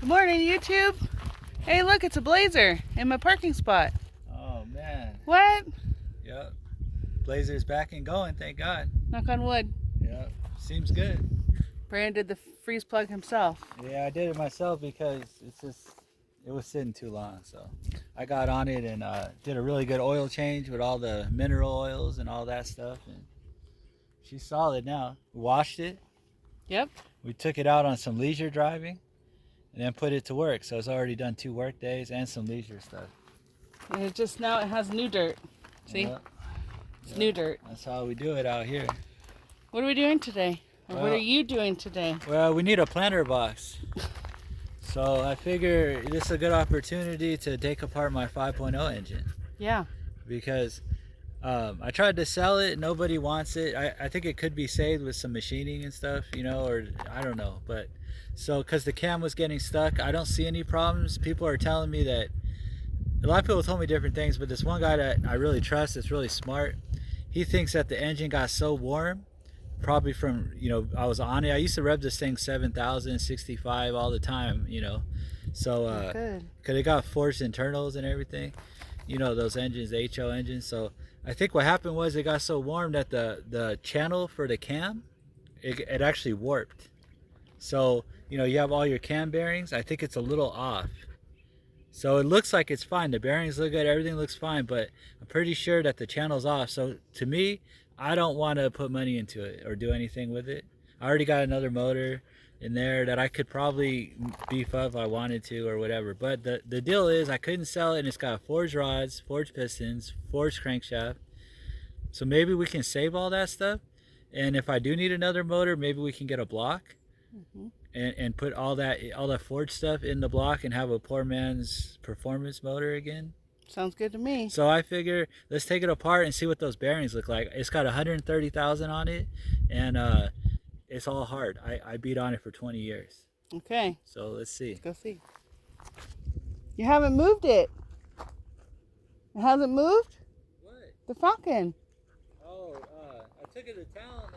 Morning, YouTube. Hey, look, it's a Blazer in my parking spot. Oh, man. What? Yep. Blazer's back and going, thank God. Knock on wood. Yep. Seems good. Brandon did the freeze plug himself. Yeah, I did it myself because it was sitting too long. So I got on it and did a really good oil change with all the mineral oils and all that stuff. And she's solid now. We washed it. Yep. We took it out on some leisure driving and then put it to work. So it's already done 2 work days and some leisure stuff. And it has new dirt. See? Yep. It's new dirt. That's how we do it out here. What are we doing today? Or what are you doing today? Well, we need a planter box. So I figure this is a good opportunity to take apart my 5.0 engine. Yeah. Because I tried to sell it, nobody wants it. I think it could be saved with some machining and stuff, you know, or I don't know. But so, because the cam was getting stuck, I don't see any problems. People are telling me that, a lot of people told me different things, but this one guy that I really trust, that's really smart, he thinks that the engine got so warm, probably from, you know, I was on it. I used to rev this thing 7,000, 65 all the time, you know. So, because it got forced internals and everything, you know, those engines, the HO engines. So I think what happened was it got so warm that the channel for the cam, it actually warped. So, you know, you have all your cam bearings. I think it's a little off. So it looks like it's fine. The bearings look good. Everything looks fine. But I'm pretty sure that the channel's off. So to me, I don't want to put money into it or do anything with it. I already got another motor in there that I could probably beef up if I wanted to or whatever. But the deal is I couldn't sell it, and it's got forged rods, forged pistons, forged crankshaft. So maybe we can save all that stuff. And if I do need another motor, maybe we can get a block. And put all that forged stuff in the block and have a poor man's performance motor again. Sounds good to me. So I figure let's take it apart and see what those bearings look like. It's got 130,000 on it, and it's all hard. I beat on it for 20 years. Okay. So let's see. Let's go see. You haven't moved it. It hasn't moved? What? The Falcon. Oh, I took it to town.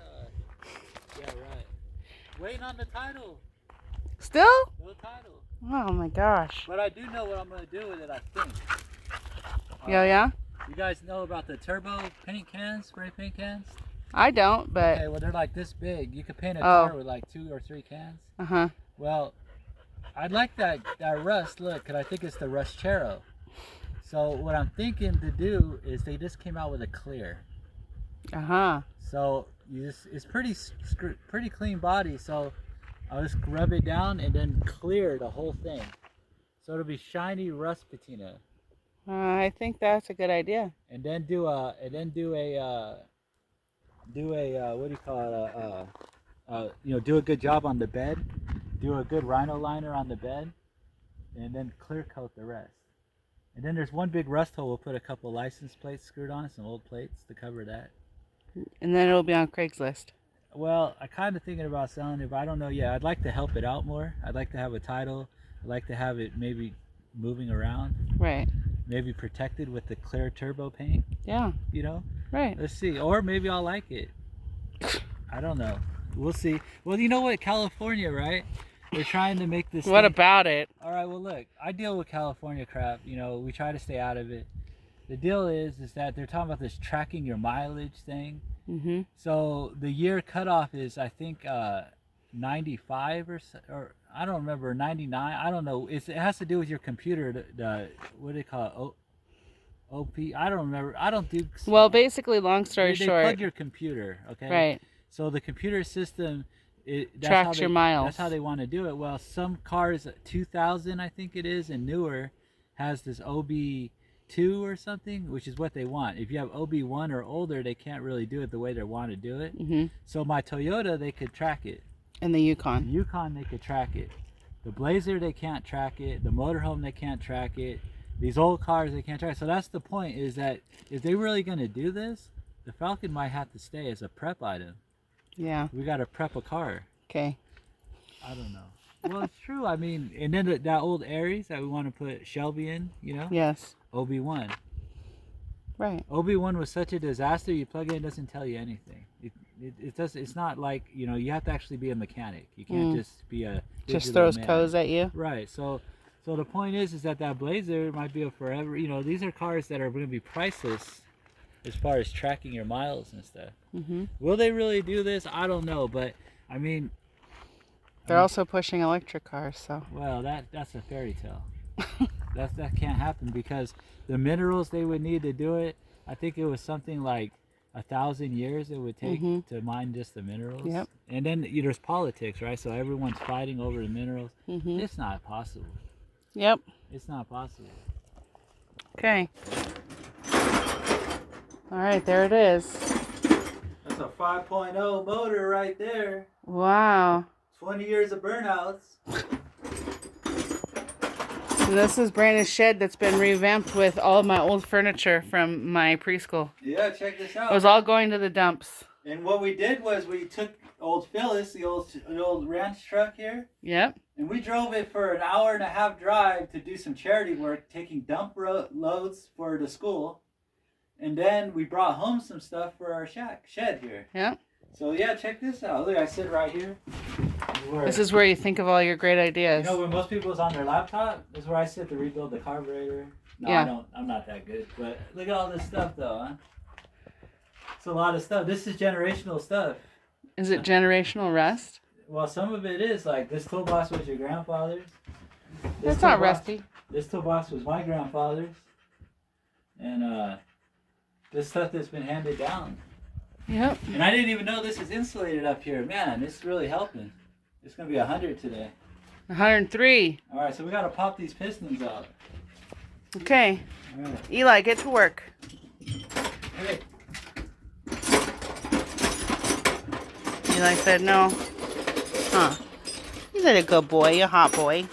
Yeah, right. Waiting on the title. Still? No title. Oh my gosh. But I do know what I'm going to do with it, I think. Yeah? You guys know about the turbo paint cans, spray paint cans? I don't, but... Okay, well, they're like this big. You could paint a car with like 2 or 3 cans. Uh-huh. Well, I'd like that rust look, because I think it's the Rustchero. So what I'm thinking to do is they just came out with a clear. Uh-huh. So it's pretty clean body, so I'll just rub it down and then clear the whole thing. So it'll be shiny rust patina. I think that's a good idea. And then do a what do you call it? You know, do a good job on the bed. Do a good rhino liner on the bed, and then clear coat the rest. And then there's one big rust hole. We'll put a couple license plates screwed on, some old plates to cover that. And then it'll be on Craigslist. Well, I kind of thinking about selling it, but I don't know yet. I'd like to help it out more. I'd like to have a title. I'd like to have it maybe moving around. Right. Maybe protected with the clear turbo paint. Yeah. You know? Right. Let's see. Or maybe I'll like it. I don't know. We'll see. Well, you know what? California, right? They're trying to make this What thing. about it? All right, well, look. I deal with California crap. You know, we try to stay out of it. The deal is that they're talking about this tracking your mileage thing. Mm-hmm. So the year cutoff is, I think, 95 or I don't remember, 99. I don't know. It has to do with your computer. The what do they call it? OP. I don't remember. I don't do. Well, basically, long story they short. plug your computer, okay? Right. So the computer system tracks your miles. That's how they want to do it. Well, some cars, 2000, I think it is, and newer, has this OB2 or something, which is what they want. If you have OB1 or older, they can't really do it the way they want to do it. Mm-hmm. So my Toyota, they could track it. And the Yukon. The Yukon, they could track it. The Blazer, they can't track it. The motorhome, they can't track it. These old cars, they can't track it. So that's the point, is that if they're really going to do this, the Falcon might have to stay as a prep item. Yeah. We got to prep a car. Okay. I don't know. Well, it's true. I mean, and then that old Aries that we want to put Shelby in, you know? Yes. OB1. Right. OB1 was such a disaster. You plug it in, it doesn't tell you anything. it does. It's not like, you know, you have to actually be a mechanic. You can't just be a Just digital throws man. codes at you. Right. So the point is that Blazer might be a forever. You know, these are cars that are going to be priceless as far as tracking your miles and stuff. Mm-hmm. Will they really do this? I don't know, but I mean, They're also pushing electric cars, so. well, that's a fairy tale. That can't happen because the minerals they would need to do it. I think it was something like 1,000 years it would take to mine just the minerals. Yep. And then there's politics, right? So everyone's fighting over the minerals. It's not possible. Yep. It's not possible. Okay. All right, there it is. That's a 5.0 motor right there. Wow. 20 years of burnouts. And this is Brandon's shed that's been revamped with all of my old furniture from my preschool. Yeah, check this out. It was all going to the dumps. And what we did was we took old Phyllis, the old ranch truck here, Yep. and we drove it for an hour and a half drive to do some charity work, taking dump loads for the school. And then we brought home some stuff for our shed here. Yep. So yeah, check this out. Look, I sit right here. This is where you think of all your great ideas. You know, when most people's on their laptop, this is where I sit to rebuild the carburetor. No, Yeah. I don't. I'm not that good. But look at all this stuff, though, huh? It's a lot of stuff. This is generational stuff. Is it generational rust? Well, some of it is. Like, this toolbox was your grandfather's. It's not rusty. This toolbox was my grandfather's. And this stuff that's been handed down. Yep. And I didn't even know this is insulated up here. Man, it's really helping. It's going to be 100 today. 103. All right, so we got to pop these pistons out. Okay. All right. Eli, get to work. Hey. Eli said no. Huh. He's a good boy, a hot boy.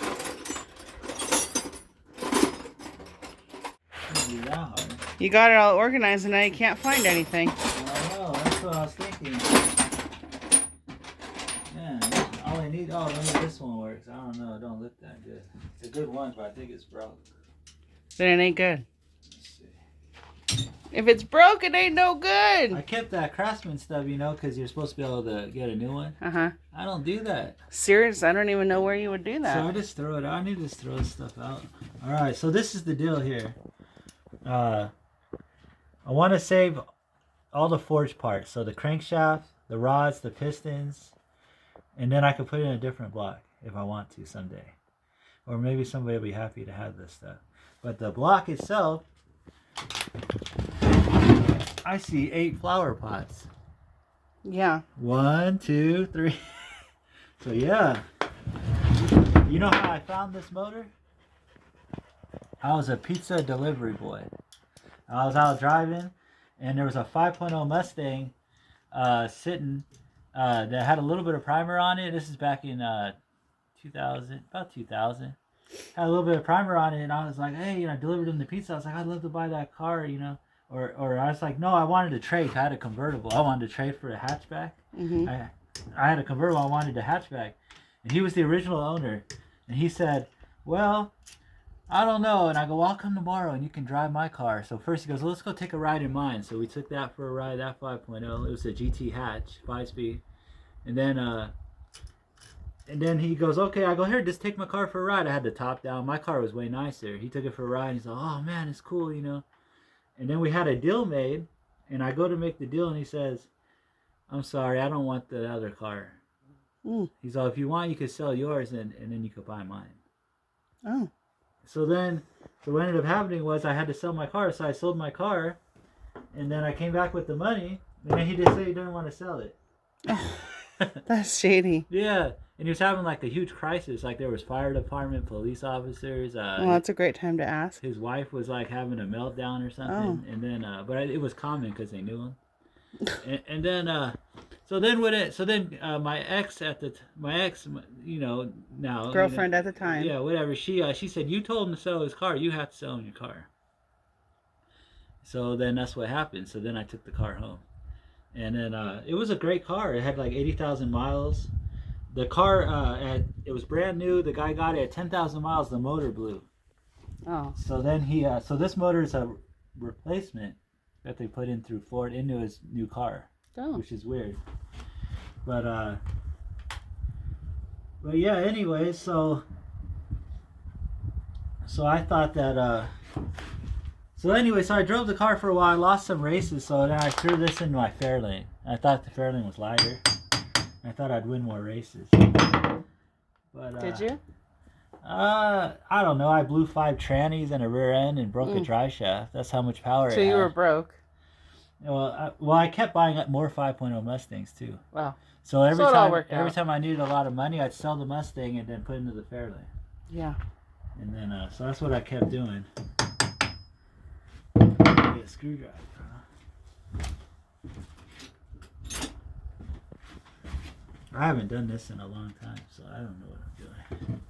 Can't be that hard. You got it all organized and now you can't find anything. I know, that's what I was thinking. Man, all I need, maybe this one works. I don't know, it don't look that good. It's a good one, but I think it's broke. Then it ain't good. Let's see. If it's broke, it ain't no good. I kept that Craftsman stuff, you know, because you're supposed to be able to get a new one. Uh-huh. I don't do that. Serious? I don't even know where you would do that. So I just throw it out. I need to just throw stuff out. All right, so this is the deal here. I want to save all the forged parts. So the crankshaft, the rods, the pistons, and then I could put it in a different block if I want to someday. Or maybe somebody will be happy to have this stuff. But the block itself, I see 8 flower pots. Yeah. 1, 2, 3. So yeah. You know how I found this motor? I was a pizza delivery boy. I was out driving, and there was a 5.0 Mustang sitting that had a little bit of primer on it. This is back in 2000, about 2000. Had a little bit of primer on it, and I was like, hey, I delivered him the pizza. I was like, I'd love to buy that car, Or I was like, no, I wanted to trade. I had a convertible. I wanted to trade for a hatchback. Mm-hmm. I had a convertible. I wanted a hatchback. And he was the original owner. And he said, well, I don't know. And I go, I'll come tomorrow and you can drive my car. So first he goes, well, let's go take a ride in mine. So we took that for a ride, that 5.0. It was a GT hatch, 5-speed. And then he goes, okay. I go, here, just take my car for a ride. I had the top down. My car was way nicer. He took it for a ride. He's like, oh, man, it's cool, And then we had a deal made. And I go to make the deal and he says, I'm sorry, I don't want the other car. He's like, if you want, you could sell yours and then you could buy mine. Oh. So what ended up happening was I had to sell my car. So I sold my car. And then I came back with the money. And then he just said he didn't want to sell it. That's shady. Yeah. And he was having like a huge crisis. Like there was fire department, police officers. Well, that's a great time to ask. His wife was like having a meltdown or something. And then, but it was common because they knew him. and then, my ex, now Girlfriend at the time. Yeah, whatever. She said, you told him to sell his car. You have to sell him your car. So then that's what happened. So then I took the car home. And then it was a great car. It had like 80,000 miles. The car, it was brand new. The guy got it at 10,000 miles. The motor blew. Oh. So then so this motor is a replacement that they put in through Ford into his new car. Oh. which is weird. But yeah. Anyway, so I thought that. So anyway, so I drove the car for a while. I lost some races, so then I threw this in my Fairlane. I thought the Fairlane was lighter. I thought I'd win more races. But did you? I don't know. I blew 5 trannies and a rear end and broke a dry shaft. That's how much power it So had. you were broke. Well, I kept buying up more 5.0 Mustangs too. Wow. So every So it all time, worked out. I needed a lot of money, I'd sell the Mustang and then put into the Fairlane. Yeah. And then, so that's what I kept doing. Get a screwdriver. I haven't done this in a long time, so I don't know what I'm doing.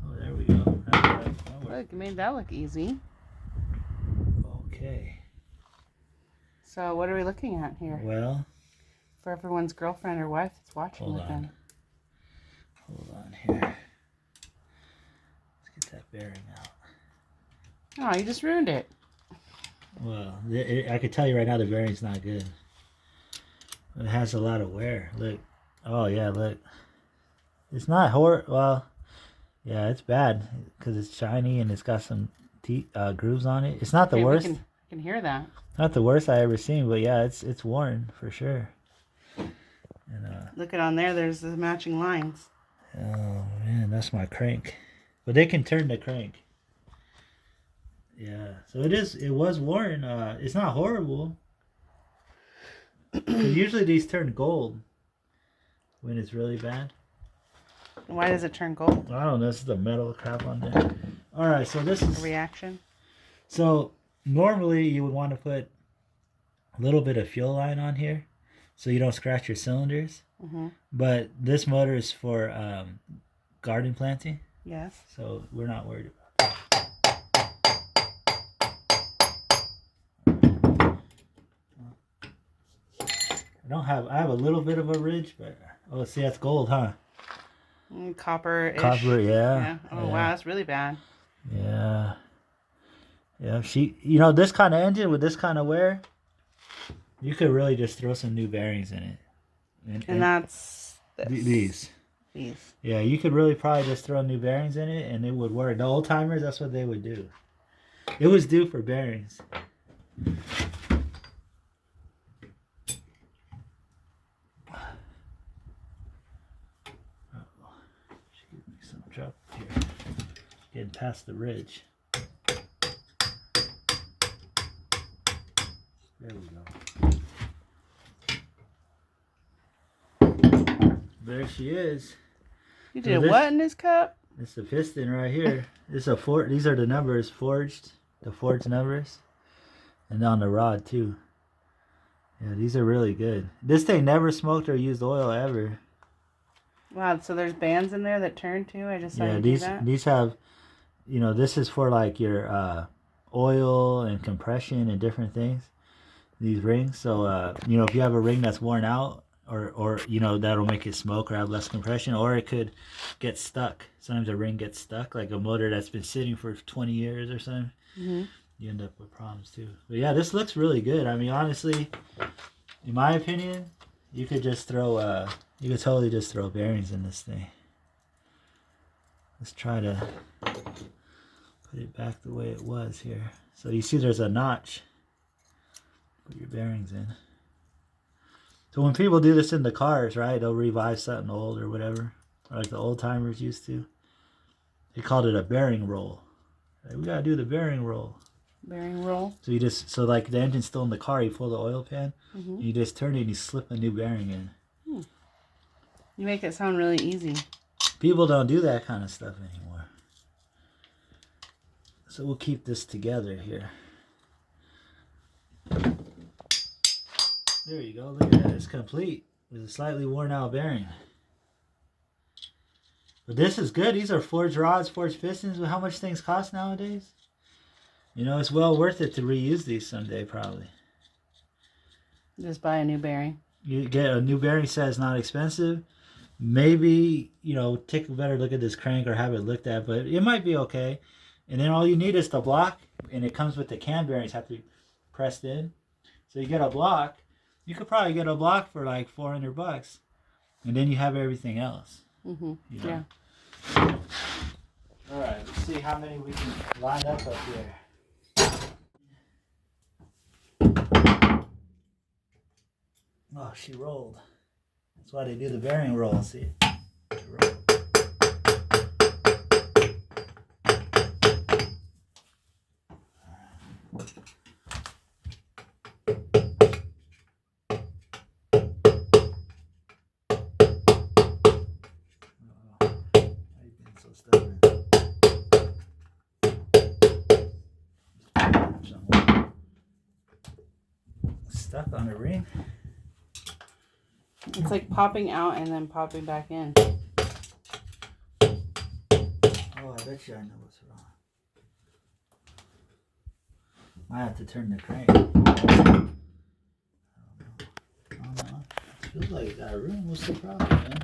Oh, there we go. Look, you made that look easy. Okay. So what are we looking at here? Well, For everyone's girlfriend or wife that's watching hold with on. them. Hold on here. Let's get that bearing out. Oh, you just ruined it. Well, I could tell you right now the bearing's not good. It has a lot of wear. Look. Oh, yeah, look. It's not horrible. Well, yeah, it's bad because it's shiny and it's got some grooves on it. It's not the worst. I can hear that. Not the worst I ever seen, but yeah, it's worn for sure. And Look at on there. There's the matching lines. oh man, that's my crank. But they can turn the crank. Yeah, so it was worn. It's not horrible. 'Cause usually these turn gold when it's really bad. Why does it turn gold? I don't know. This is the metal crap on there. All right, so this is Reaction. so normally you would want to put a little bit of fuel line on here so you don't scratch your cylinders. Mm-hmm. But this motor is for garden planting, Yes. so we're not worried about I have a little bit of a ridge, but oh, see, that's gold, huh? Copper-ish. Copper, yeah. Yeah. Oh, wow, that's really bad. Yeah. Yeah, this kind of engine with this kind of wear, you could really just throw some new bearings in it. And that's these. These. Yeah, you could really probably just throw new bearings in it and it would work. The old timers, that's what they would do. It was due for bearings. Excuse me, some drop here. Getting past the ridge. There we go. There she is. You did what in this cup? It's the piston right here. These are the numbers forged, the forged numbers, and on the rod too. Yeah, these are really good. This thing never smoked or used oil ever. Wow, so there's bands in there that turn too? I just saw Yeah, you do that. these have, this is for like your oil and compression and different things. These rings. So if you have a ring that's worn out, or that'll make it smoke or have less compression, or it could get stuck. Sometimes a ring gets stuck, like a motor that's been sitting for 20 years or something. Mm-hmm. You end up with problems too. But yeah, this looks really good. I mean, honestly, in my opinion, you could totally just throw bearings in this thing. Let's try to put it back the way it was here. So you see there's a notch. Put your bearings in. So when people do this in the cars, right, they'll revive something old or whatever, or like the old timers used to. They called it a bearing roll. Like, we gotta do the bearing roll. Bearing roll. So like the engine's still in the car, you pull the oil pan, Mm-hmm. you just turn it and you slip a new bearing in. You make it sound really easy. People don't do that kind of stuff anymore. So we'll keep this together here. There you go. Look at that. It's complete with a slightly worn out bearing. But this is good. These are forged rods, forged pistons. How much things cost nowadays? It's well worth it to reuse these someday, probably. Just buy a new bearing. You get a new bearing set. It's not expensive. Maybe, take a better look at this crank or have it looked at, but it might be okay. And then all you need is the block, and it comes with the cam bearings have to be pressed in. So you get a block, You could probably get a block for like $400, and then you have everything else. Mm-hmm. You know? Yeah. All right, let's see how many we can line up here. Oh, she rolled. That's why they do the bearing roll. See? Roll. So stubborn. Stuck on the ring. It's like popping out and then popping back in. Oh, I bet you I know what's wrong. I have to turn the crank. I don't know. It feels like it got room. What's the problem, man?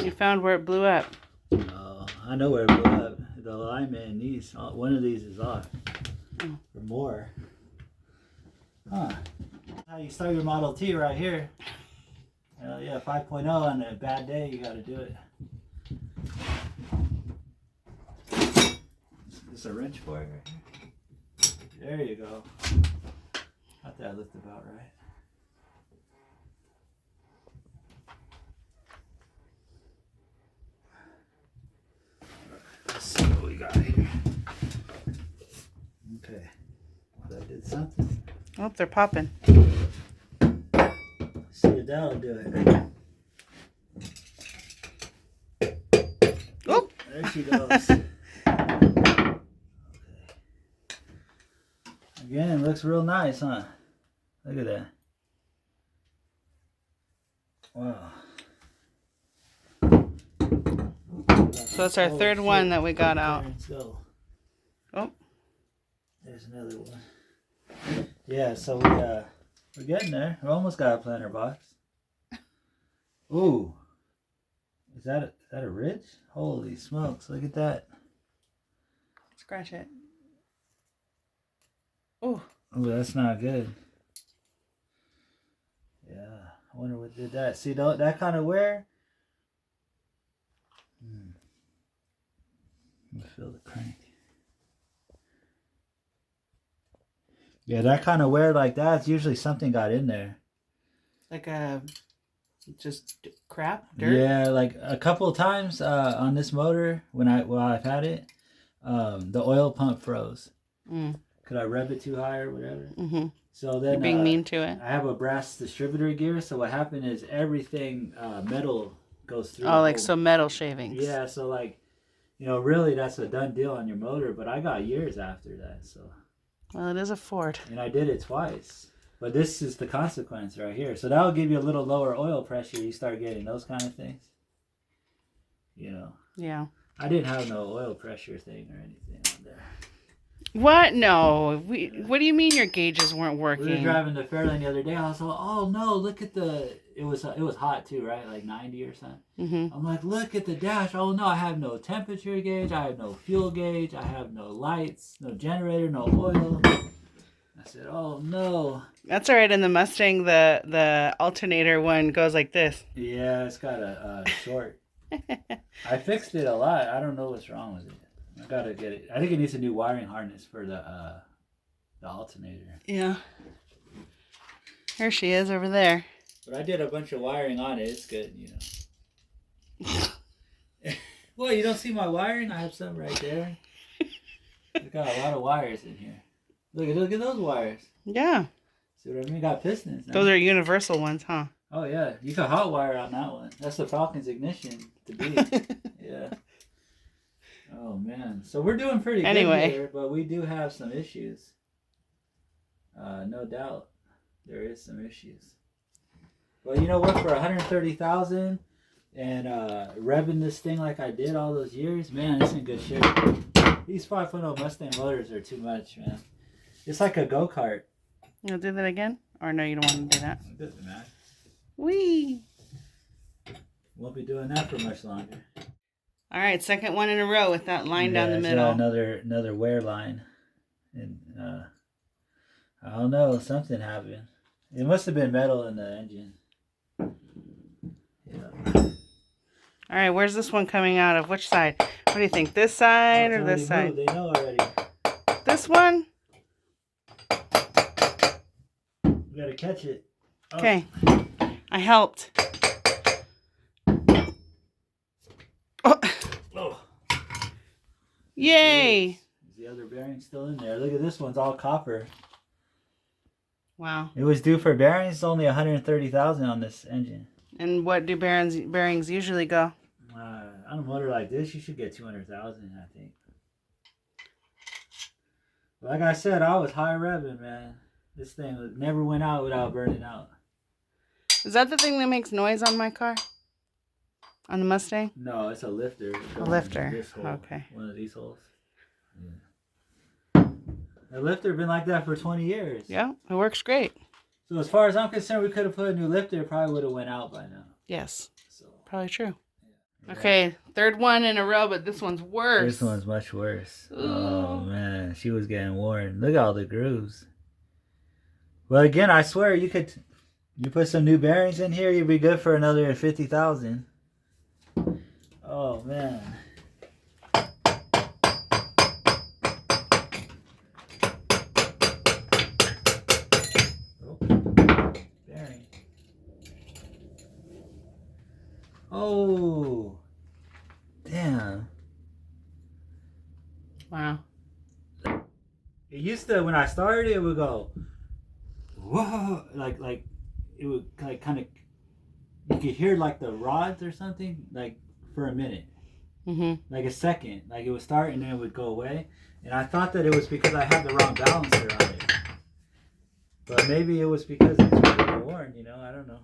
You found where it blew up. Oh, I know where it blew up. The alignment in these, one of these is off. Or more. Huh. How you start your Model T right here. Yeah, 5.0 on a bad day, you gotta do it. Is this a wrench for it right here? There you go. Got that lift about right. Let's see what we got here. Okay. Well, that did something. Oh, they're popping. See if that'll do it. Oh, there she goes. Okay. Again, looks real nice, huh? Look at that. Wow. So that's our third one that we got out. Go. Oh. There's another one. Yeah, so we're getting there. We almost got a planter box. Ooh. Is that a ridge? Holy smokes, look at that. Scratch it. Oh. Oh, that's not good. Yeah, I wonder what did that. See, that kind of wear? Let me feel the crank. Yeah, that kind of wear like that, it's usually something got in there. Like just crap, dirt. Yeah, like a couple of times on this motor while I've had it, the oil pump froze. Could I rev it too high or whatever? Mm-hmm. So then you're being mean to it. I have a brass distributor gear, so what happened is everything metal goes through. Oh, like so metal shavings. Yeah, so like, really that's a done deal on your motor, but I got years after that, so. Well, it is a Ford. And I did it twice. But this is the consequence right here. So that'll give you a little lower oil pressure. You start getting those kind of things. Yeah. I didn't have no oil pressure thing or anything on there. What? No. What do you mean your gauges weren't working? We were driving to Fairlane the other day. I was like, oh no, look at it was hot too, right? Like 90 or something. Mm-hmm. I'm like, look at the dash. Oh no, I have no temperature gauge. I have no fuel gauge. I have no lights, no generator, no oil. I said, oh no. That's all right. In the Mustang, the alternator one goes like this. Yeah, it's got a short. I fixed it a lot. I don't know what's wrong with it. I gotta get it. I think it needs a new wiring harness for the alternator. Yeah. Here she is over there. But I did a bunch of wiring on it. It's good, Well, you don't see my wiring? I have some right there. I got a lot of wires in here. Look at those wires. Yeah. See what I mean? Got pistons now. Those are universal ones, huh? Oh yeah, you can hot wire on that one. That's the Falcon's ignition to be. Yeah. Oh man, so we're doing pretty good here, but we do have some issues. No doubt, there is some issues. But you know what? For 130,000 and revving this thing like I did all those years, man, it's in good shape. These 5.0 Mustang motors are too much, man. It's like a go-kart. You'll do that again? Or no, you don't want to do that? It doesn't matter. Whee! Won't be doing that for much longer. All right, second one in a row with that line down the middle. Another wear line, and I don't know. Something happened. It must have been metal in the engine. Yeah. All right, where's this one coming out of? Which side? What do you think? This side or this side? Moved. They know already. This one? We gotta catch it. Oh. Okay. I helped. Oh. Oh. Yay! Is the other bearing still in there? Look at this one's all copper. Wow. It was due for bearings. Only 130,000 on this engine. And what do bearings usually go? On a motor like this, you should get 200,000, I think. But like I said, I was high revving, man. This thing never went out without burning out. Is that the thing that makes noise on my car? On the Mustang? No, it's a lifter. A lifter. This hole, okay. One of these holes. Yeah. The lifter been like that for 20 years. Yeah, it works great. So as far as I'm concerned, we could have put a new lifter. It probably would have went out by now. Yes. So probably true. Yeah. Okay, third one in a row, but this one's worse. This one's much worse. Ooh. Oh man, she was getting worn. Look at all the grooves. Well, again, I swear you put some new bearings in here, you'd be good for another 50,000. Oh man. Bearing. Oh. Damn. Wow. It used to, when I started, it would go, whoa, like it would like kind of, you could hear like the rods or something, like for a minute, like a second, like it would start and then it would go away, and I thought that it was because I had the wrong balancer on it, but maybe it was because it's really worn, you know, I don't know.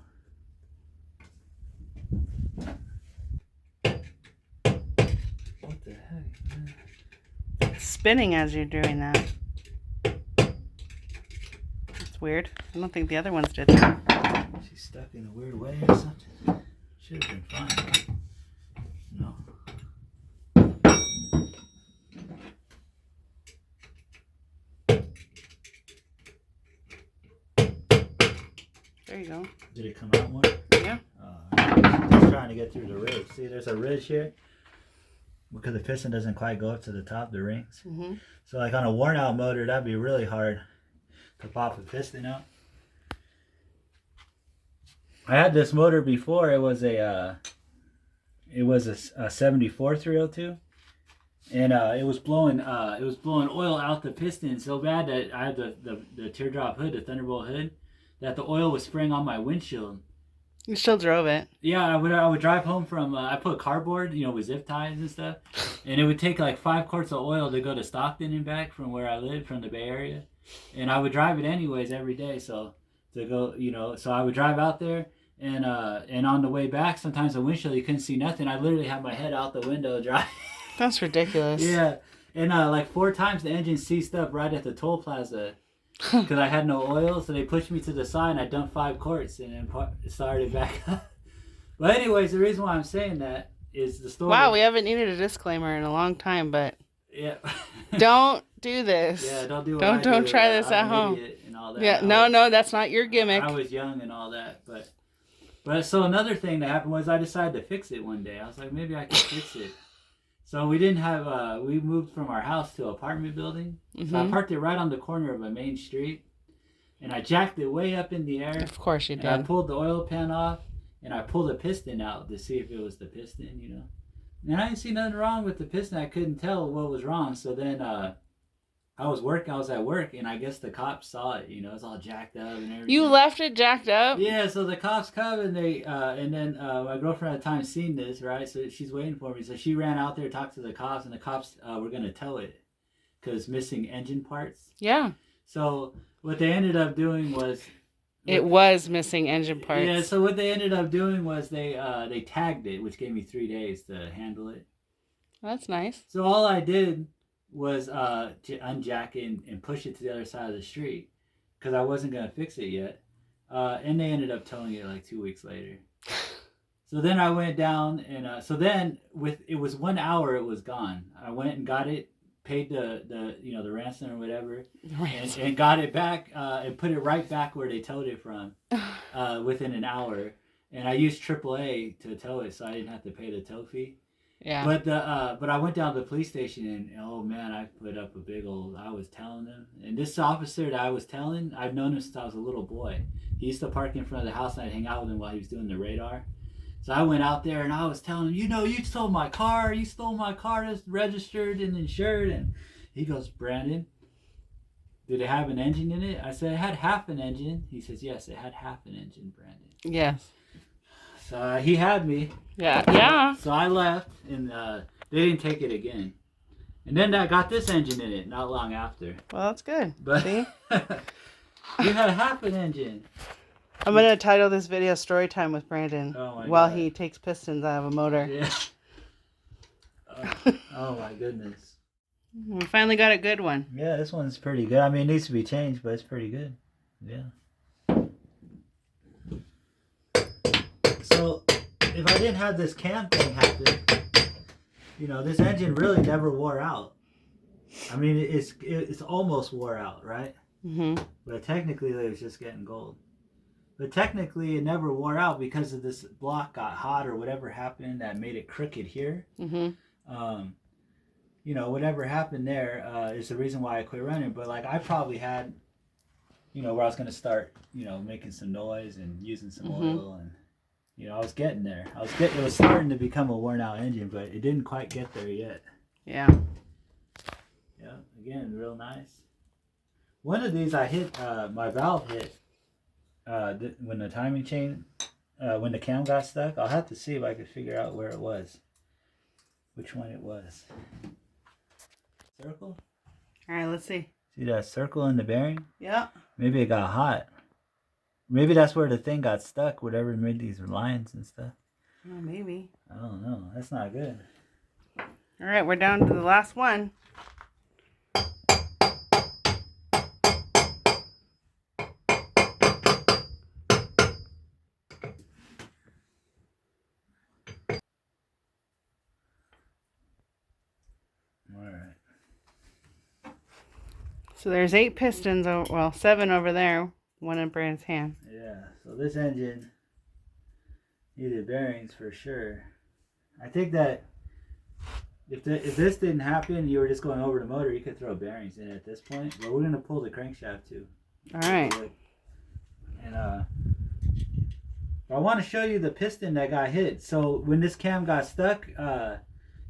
What the heck, man? It's spinning as you're doing that. It's weird. I don't think the other ones did that. She's stuck in a weird way or something. Should have been fine. No. There you go. Did it come out more? Yeah. Just trying to get through the ridge. See, there's a ridge here. Because the piston doesn't quite go up to the top, the rings. So like on a worn out motor, that'd be really hard to pop a piston out. I had this motor before. It was a 74 302, and it was blowing oil out the piston so bad that I had the teardrop hood, the Thunderbolt hood, that the oil was spraying on my windshield. You still drove it. Yeah, I would drive home from, I put cardboard, you know, with zip ties and stuff. And it would take like 5 quarts of oil to go to Stockton and back from where I lived, from the Bay Area. And I would drive it anyways every day. So to go, you know, so I would drive out there and on the way back, sometimes the windshield, you couldn't see nothing. I literally had my head out the window driving. That's ridiculous. Yeah. And like 4 times the engine seized up right at the toll plaza. Because I had no oil, so they pushed me to the side and I dumped 5 quarts and then started back up. But anyways, the reason why I'm saying that is the story. Wow, we haven't needed a disclaimer in a long time, but yeah. don't do this. Yeah, don't do what don't try this at home. And all that. Yeah, no, that's not your gimmick. I was young and all that, but so another thing that happened was I decided to fix it one day. I was like, maybe I can fix it. So we didn't have, we moved from our house to an apartment building. So I parked it right on the corner of a main street. And I jacked it way up in the air. Of course you did. And I pulled the oil pan off. And I pulled the piston out to see if it was the piston, you know. And I didn't see nothing wrong with the piston. I couldn't tell what was wrong. So then I was at work. And I guess the cops saw it, you know. It's all jacked up and everything. You left it jacked up? Yeah, so the cops come and they, and then my girlfriend at the time seen this, right? So she's waiting for me. So she ran out there, talked to the cops, and the cops were going to tow it because missing engine parts. Yeah. So what they ended up doing was... It was missing engine parts. Yeah, so what they ended up doing was they tagged it, which gave me 3 days to handle it. That's nice. So all I did was to unjack it and push it to the other side of the street because I wasn't going to fix it yet. And they ended up towing it like 2 weeks later. So then I went down and so then it was 1 hour it was gone. I went and got it paid the the ransom or whatever, and got it back and put it right back where they towed it from within an hour. And I used AAA to tow it, so I didn't have to pay the tow fee. Yeah. But I went down to the police station, and oh man, I put up a big old. I was telling them, and this officer that I was telling, I've known him since I was a little boy. He used to park in front of the house, and I'd hang out with him while he was doing the radar. So I went out there, and I was telling him, you stole my car. You stole my car that's registered and insured. And he goes, Brandon, did it have an engine in it? I said, it had half an engine. He says, yes, it had half an engine, Brandon. Yes. So he had me. Yeah. Yeah. So I left, and they didn't take it again. And then I got this engine in it not long after. Well, that's good. But see? You had half an engine. I'm going to title this video Story Time with Brandon while God. he takes pistons out of a motor. Yeah. Oh my goodness. We finally got a good one. Yeah, this one's pretty good. I mean, it needs to be changed, but it's pretty good. Yeah. So, if I didn't have this cam thing happen, this engine really never wore out. I mean, it's almost wore out, right? Mm-hmm. But technically, it was just getting gold. But technically, it never wore out because of this block got hot or whatever happened that made it crooked here. Mm-hmm. Whatever happened there is the reason why I quit running. But like I probably had, where I was going to start, making some noise and using some oil, and I was getting there. It was starting to become a worn out engine, but it didn't quite get there yet. Yeah. Yeah. Again, real nice. One of these I hit, my valve hit when the timing chain, when the cam got stuck. I'll have to see if I could figure out where it was, which one it was. Circle? All right, let's see. See that circle in the bearing? Yeah. Maybe it got hot. Maybe that's where the thing got stuck, whatever made these lines and stuff. Oh, maybe. I don't know. That's not good. All right, we're down to the last one. So there's 8 pistons, well, 7 over there, 1 in Brandon's hand. Yeah, so this engine needed bearings for sure. I think that if this didn't happen, you were just going over the motor, you could throw bearings in at this point. But we're going to pull the crankshaft too. All right. And I want to show you the piston that got hit. So when this cam got stuck,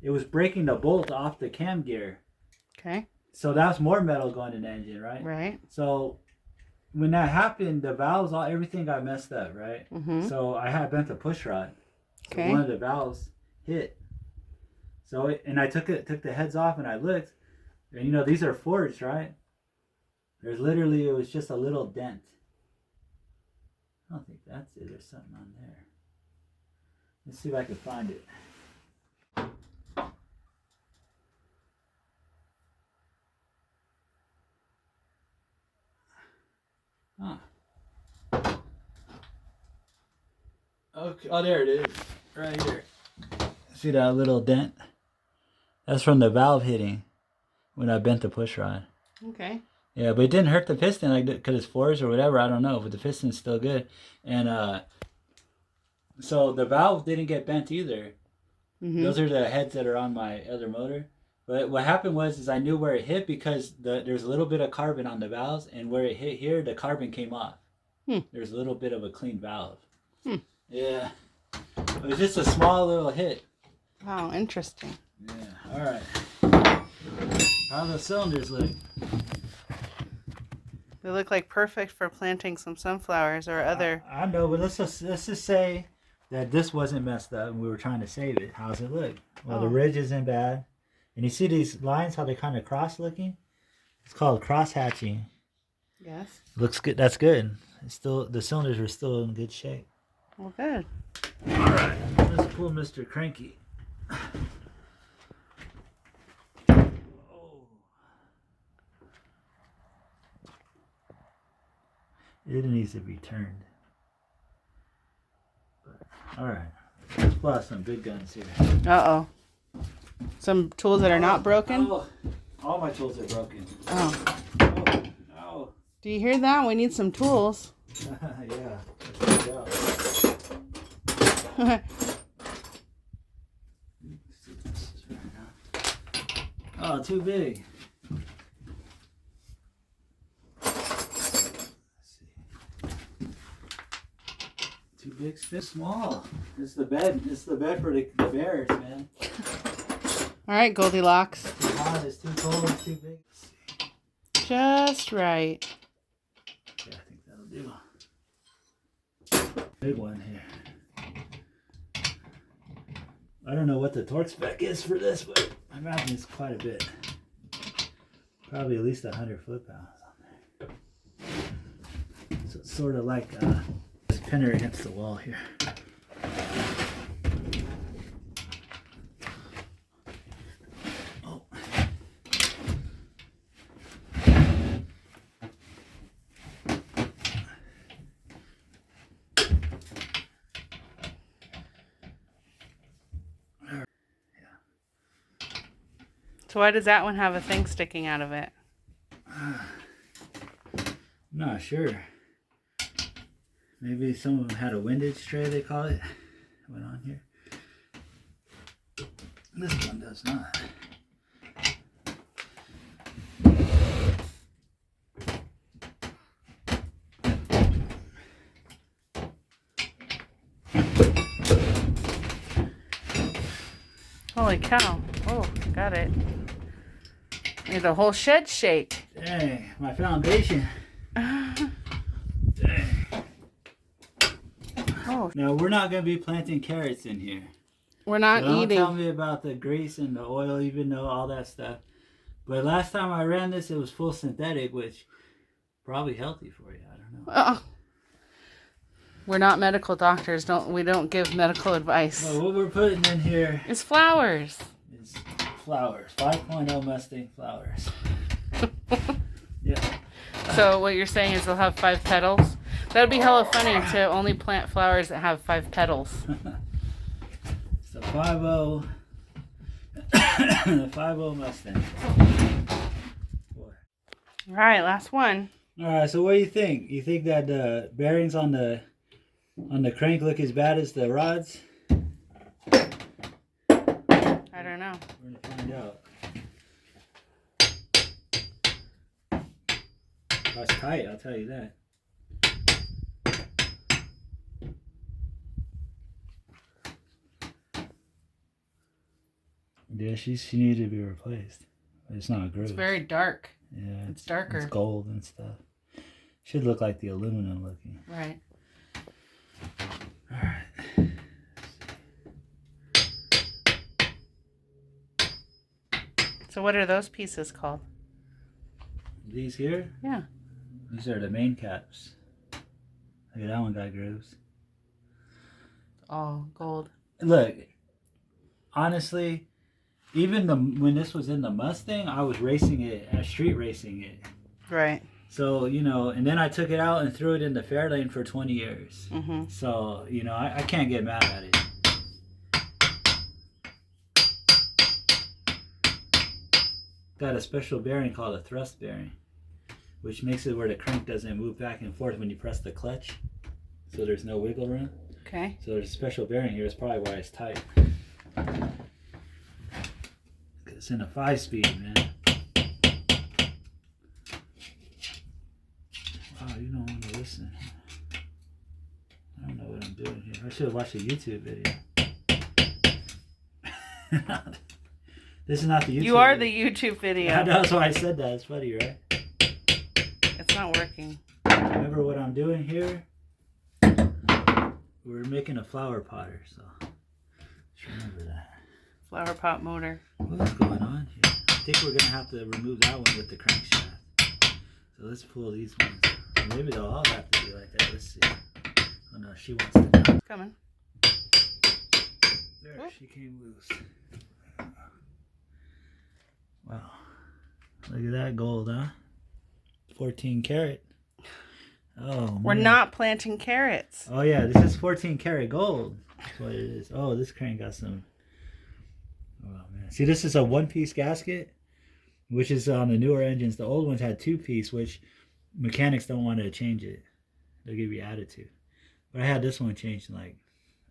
it was breaking the bolt off the cam gear. Okay. So that's more metal going in the engine, right? Right. So when that happened, the valves, everything got messed up, right? Mm-hmm. So I had bent a push rod. So okay. One of the valves hit. So and I took the heads off, and I looked, and these are forged, right? It was just a little dent. I don't think that's it. There's something on there. Let's see if I can find it. Huh. Okay. Oh, there it is. Right here. See that little dent? That's from the valve hitting when I bent the push rod. Okay. Yeah, but it didn't hurt the piston, like, because it's forged or whatever. I don't know, but the piston's still good. And so the valve didn't get bent either. Mm-hmm. Those are the heads that are on my other motor. But what happened is I knew where it hit because there's a little bit of carbon on the valves, and where it hit here, the carbon came off. There's a little bit of a clean valve. Yeah. It was just a small little hit. Wow, interesting. Yeah, all right. How do the cylinders look? They look like perfect for planting some sunflowers or other... I know, but let's just say that this wasn't messed up and we were trying to save it. How's it look? Well, the ridge isn't bad. And you see these lines, how they kind of cross looking? It's called cross hatching. Yes. Looks good. That's good. It's still, the cylinders are still in good shape. Well, good. All right, let's pull Mr. Cranky. Oh. It needs to be turned. But, all right, let's pull out some big guns here. Uh-oh. Some tools that are not broken? Oh. All my tools are broken. Oh. Oh, no. Do you hear that? We need some tools. Yeah. Oh, too big. Let's see. Too big, too small. This is the bed. This is the bed for the bears, man. All right, Goldilocks. Too hot, it's too cold, it's too big. Let's see. Just right. Yeah, I think that'll do. Big one here. I don't know what the torque spec is for this, but I imagine it's quite a bit. Probably at least 100 foot-pounds on there. So it's sort of like this pinner against the wall here. Oh. So why does that one have a thing sticking out of it? I'm not sure. Maybe some of them had a windage tray, they call it. Went on here. This one does not. Holy cow. Oh, got it. Made the whole shed shake. Dang, my foundation. Dang. Oh. Now, we're not going to be planting carrots in here. We're not So don't eating. tell me about the grease and the oil, even though all that stuff. But last time I ran this, it was full synthetic, which probably healthy for you. I don't know. We're not medical doctors. We don't give medical advice. Well, what we're putting in here It's flowers. is flowers. 5.0 Mustang flowers. Yeah. So what you're saying is they'll have 5 petals? That'd be hella funny to only plant flowers that have 5 petals. It's a 5.0 5.0 Mustang. Boy. All right, last one. All right, so what do you think? You think that the bearings on the crank look as bad as the rods? I don't know. We're gonna find out. That's tight, I'll tell you that. Yeah, she needed to be replaced. It's not gross. It's very dark. Yeah, It's darker. It's gold and stuff. Should look like the aluminum looking. Right. All right. So what are those pieces called? These here? Yeah. These are the main caps. Look at that one got grooves. Oh, gold. Look, honestly, even when this was in the Mustang, I was racing it, street racing it. Right. So, you know, and then I took it out and threw it in the Fairlane for 20 years. Mm-hmm. So, you know, I can't get mad at it. Got a special bearing called a thrust bearing, which makes it where the crank doesn't move back and forth when you press the clutch. So there's no wiggle room. Okay. So there's a special bearing here. That's probably why it's tight. It's in a 5-speed, man. Wow, you don't want to listen. I don't know what I'm doing here. I should have watched a YouTube video. This is not the YouTube You are video. the YouTube video. Yeah, that's why I said that. It's funny, right? It's not working. Remember what I'm doing here? We're making a flower potter, so just remember that. Flower pot motor. What's going on here? I think we're gonna have to remove that one with the crankshaft. So let's pull these ones. Maybe they'll all have to be like that. Let's see. Oh no, she wants to know. Coming. There, Oh. she came loose. Wow. Look at that gold, huh? 14 karat. Oh, We're man. not planting carrots. Oh yeah, this is 14 karat gold. That's what it is. Oh, this crank got some. Oh man. See, this is a one-piece gasket. which is on the newer engines. The old ones had 2-piece, which mechanics don't want to change it. They'll give you attitude. But I had this one changed in like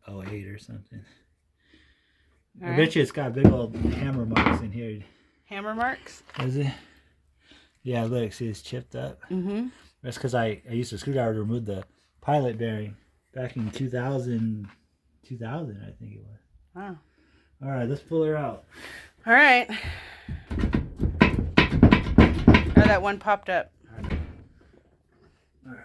08 or something. I bet you it's got big old hammer marks in here. Hammer marks? Is it? Yeah, look, see it's chipped up? Mm-hmm. That's because I used a screwdriver to remove the pilot bearing back in 2000, I think it was. Wow. All right, let's pull her out. All right. Oh, that one popped up. All right.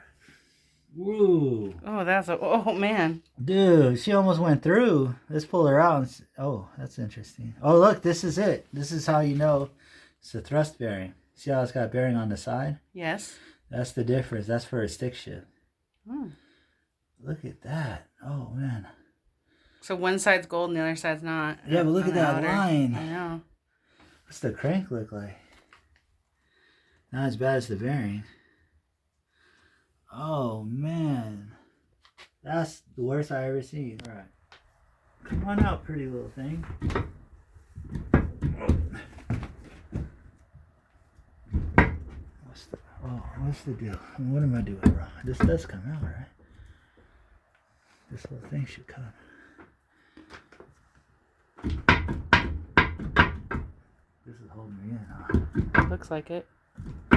Woo. Oh, oh man. Dude, she almost went through. Let's pull her out. Oh, that's interesting. Oh, look, this is it. This is how you know it's a thrust bearing. See how it's got bearing on the side? Yes. That's the difference. That's for a stick shift. Hmm. Look at that. Oh, man. So one side's gold and the other side's not. Yeah, but look at that line. I know. What's the crank look like? Not as bad as the bearing. Oh, man. That's the worst I ever seen. All right. Come on out, pretty little thing. What's the deal? I mean, what am I doing wrong? This does come out, right? This little thing should come. This is holding me in, huh? Looks like it. I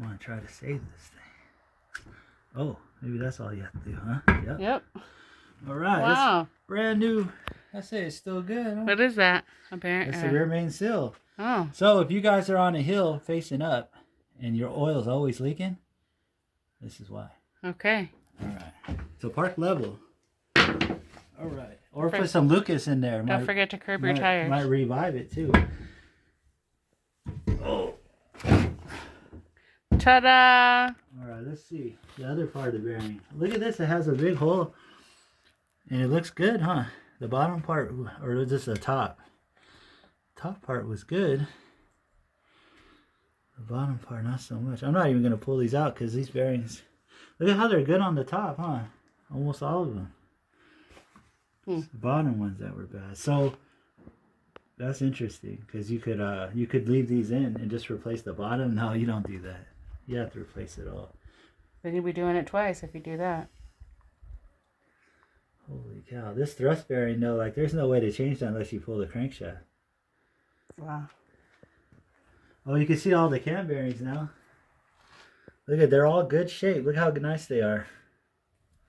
want to try to save this thing. Oh, maybe that's all you have to do, huh? Yep. Yep. All right. Wow. Brand new. I say it's still good. Huh? What is that? Apparently. It's the rear main seal. Oh. So if you guys are on a hill facing up and your oil's always leaking, this is why. Okay. All right. So park level. All right. Or put some Lucas in there. Don't forget to curb your tires. Might revive it too. Oh. Ta-da! All right. Let's see the other part of the bearing. Look at this. It has a big hole, and it looks good, huh? The bottom part, or just the top. Top part was good. The bottom part, not so much. I'm not even going to pull these out because these bearings, look at how they're good on the top, huh? Almost all of them. The bottom ones that were bad. So that's interesting because you could leave these in and just replace the bottom. No, you don't do that. You have to replace it all. Then you'll be doing it twice if you do that. Holy cow! This thrust bearing, though, like there's no way to change that unless you pull the crankshaft. Wow. Oh, you can see all the cam bearings now. Look at, they're all good shape. Look how nice they are.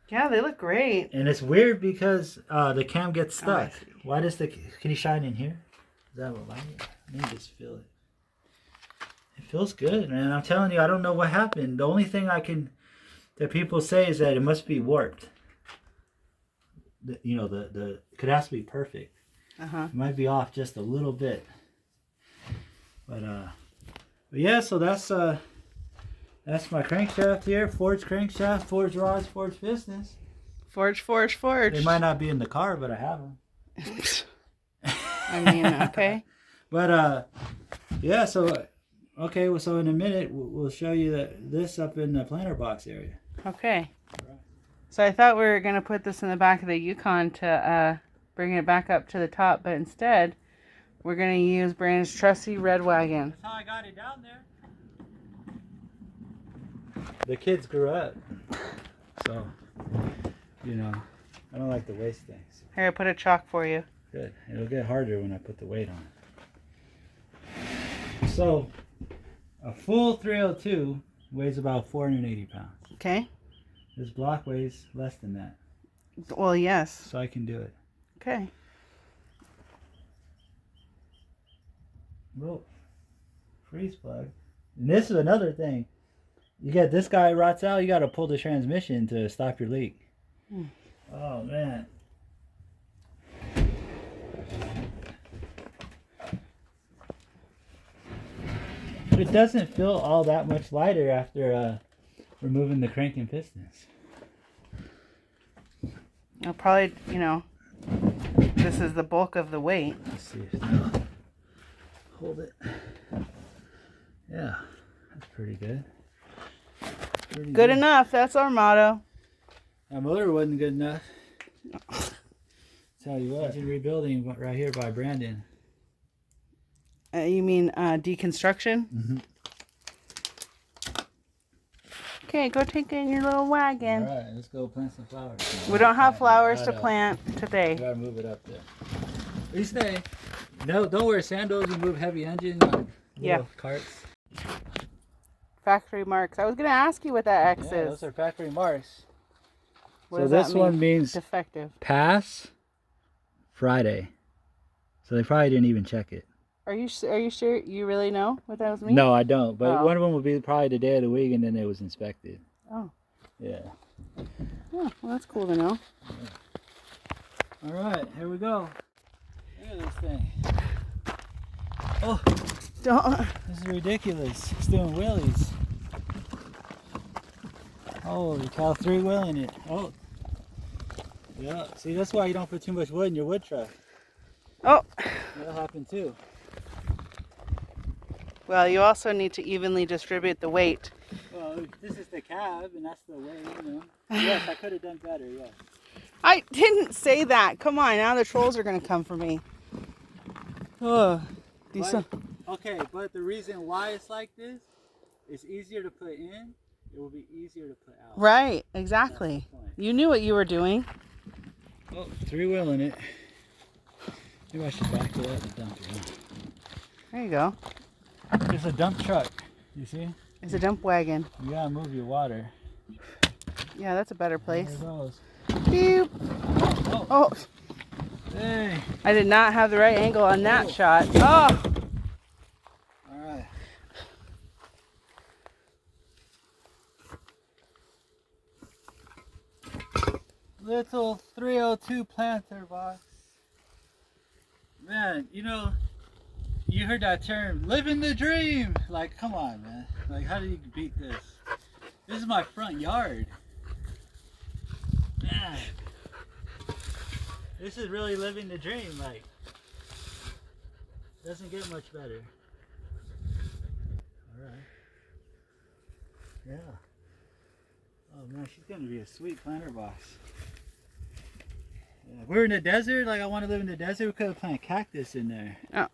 Yeah, they look great. And it's weird because the cam gets stuck. Oh, Why does can you shine in here? Is that what light? Let me just feel it. It feels good, man. I'm telling you, I don't know what happened. The only thing that people say is that it must be warped. You know, the it has to be perfect. It might be off just a little bit. But yeah, so that's my crankshaft here. Forged crankshaft, forged rods, forged pistons. Forge. They might not be in the car, but I have them. I mean, okay. But yeah, so okay, well, so in a minute we'll show you this up in the planter box area. Okay. So I thought we were going to put this in the back of the Yukon to bring it back up to the top, but instead we're going to use Brandon's trusty red wagon. That's how I got it down there. The kids grew up, so, you know, I don't like to waste things. Here, I put a chalk for you. Good. It'll get harder when I put the weight on it. So, a full 302 weighs about 480 pounds. Okay. This block weighs less than that. Well, yes. So I can do it. Okay. Whoa. Freeze plug. And this is another thing. You get this guy rots out, you got to pull the transmission to stop your leak. Oh, man. It doesn't feel all that much lighter after removing the crank and pistons. I'll probably, you know, this is the bulk of the weight. Let's see if no. Hold it. Yeah, that's pretty good. Good enough. That's our motto. That motor wasn't good enough. Tell you what, engine rebuilding right here by Brandon. You mean deconstruction? Mm-hmm. Okay, go take in your little wagon. All right, let's go plant some flowers. We don't have flowers to plant today. You gotta move it up there. You stay. No, don't wear sandals. You move heavy engine on little carts. Factory marks. I was gonna ask you what that X Yeah, is. those are factory marks. What So does this that mean? one means defective. pass Friday. So they probably didn't even check it. Are you sure you really know what that was mean? No, I don't. But one of them would be probably the day of the week, and then it was inspected. Oh. Yeah. Oh, well, that's cool to know. Yeah. All right, here we go. Look at this thing. Oh, Don't. this is ridiculous. It's doing wheelies. Holy cow, 3-wheeling it. Oh. Yeah, see, that's why you don't put too much wood in your wood truck. Oh. That'll happen too. Well, you also need to evenly distribute the weight. Well, this is the cab, and that's the way, you know. Yes, I could have done better, yes. I didn't say that. Come on, now the trolls are going to come for me. Oh, okay, but the reason why it's like this, it's easier to put in. It will be easier to put out. Right, exactly. You knew what you were doing. Oh, 3-wheeling it. Maybe I should back it up and dump it. There you go. It's a dump truck, you see? It's a dump wagon. You gotta move your water. Yeah, that's a better place. There it goes. Beep. Oh. Oh. Hey. I did not have the right angle on that shot. Oh. All right. Little 302 planter box. Man, you know, you heard that term, living the dream. Like, come on, man. Like, how do you beat this? This is my front yard. Man. This is really living the dream. Like, doesn't get much better. All right. Yeah. Oh man, she's gonna be a sweet planter box. Yeah. If we were in the desert, like I want to live in the desert, we could have planted cactus in there. Oh.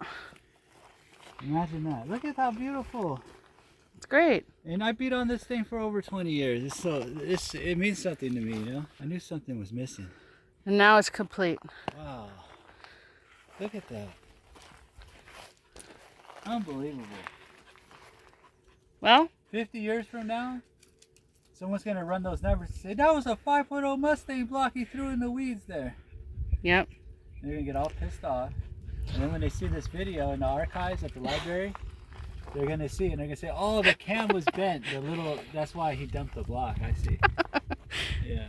Imagine that. Look at how beautiful. It's great. And I beat on this thing for over 20 years. It means something to me, you know? I knew something was missing. And now it's complete. Wow. Look at that. Unbelievable. Well, 50 years from now, someone's going to run those numbers and say, that was a 5.0 Mustang block he threw in the weeds there. yep. They're going to get all pissed off. And then when they see this video in the archives at the library, they're going to see it and they're going to say, oh, the cam was bent. That's why he dumped the block. I see. Yeah.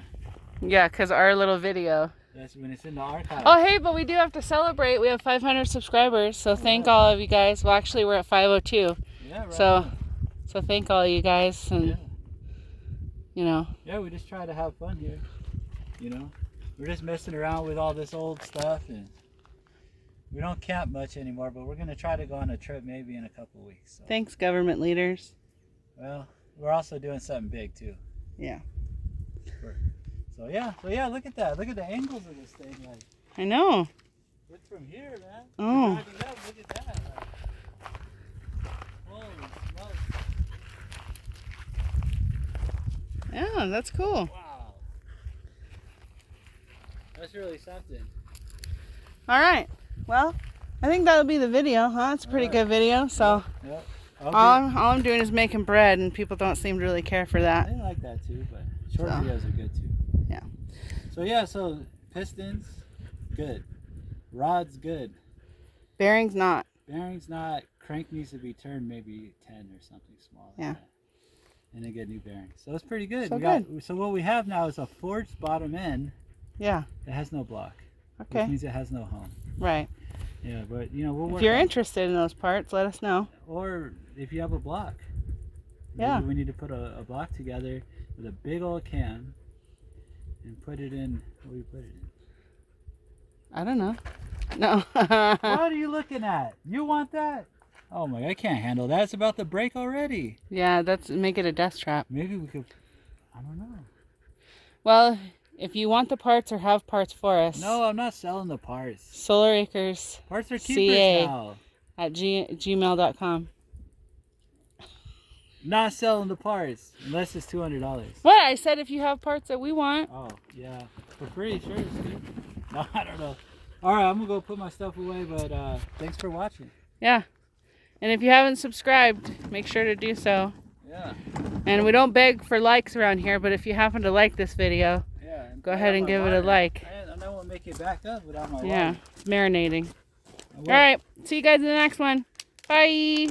Yeah, because our little video. That's when it's in the archives. Oh, hey, but we do have to celebrate. We have 500 subscribers, so thank all of you guys. Well, actually, we're at 502. Yeah, right. So thank all of you guys, and you know. Yeah, we just try to have fun here. You know, we're just messing around with all this old stuff, and we don't camp much anymore. But we're gonna try to go on a trip maybe in a couple weeks. So. Thanks, government leaders. Well, we're also doing something big too. Yeah. So yeah, look at that. Look at the angles of this thing. Like, I know. look from here, man. Oh. Driving up, look at that. Like, holy smokes. Yeah, that's cool. Wow. That's really something. All right. Well, I think that'll be the video, huh? It's a pretty good video. So Yep. all I'm doing is making bread, and people don't seem to really care for that. I like that too, but short videos are good too. Yeah. So yeah, so pistons, good. Rods, good. Bearings not. Bearings not. Crank needs to be turned maybe 10 or something small. Yeah. Like that. And then get new bearings. So it's pretty good. So So what we have now is a forged bottom end. Yeah. That has no block. Okay. Which means it has no home. Right. Yeah, but you know we'll work. If you're on interested in those parts, let us know. or if you have a block. Yeah. Maybe we need to put a block together with a big old cam and put it in. What do you put it in? I don't know. No. What are you looking at? You want that? Oh my! I can't handle that. It's about to break already. Yeah, make it a death trap. Maybe we could. I don't know. Well, if you want the parts or have parts for us. No, I'm not selling the parts. Solar Acres. Parts are keepers CA now. at gmail.com. Not selling the parts unless it's $200. What? I said if you have parts that we want. Oh, yeah. For free, sure. It's good. No, I don't know. All right, I'm going to go put my stuff away, but thanks for watching. Yeah. And if you haven't subscribed, make sure to do so. Yeah. And we don't beg for likes around here, but if you happen to like this video, yeah, go ahead and give it a like. I don't want to make it back up without my Yeah, water. it's marinating. All right, see you guys in the next one. Bye.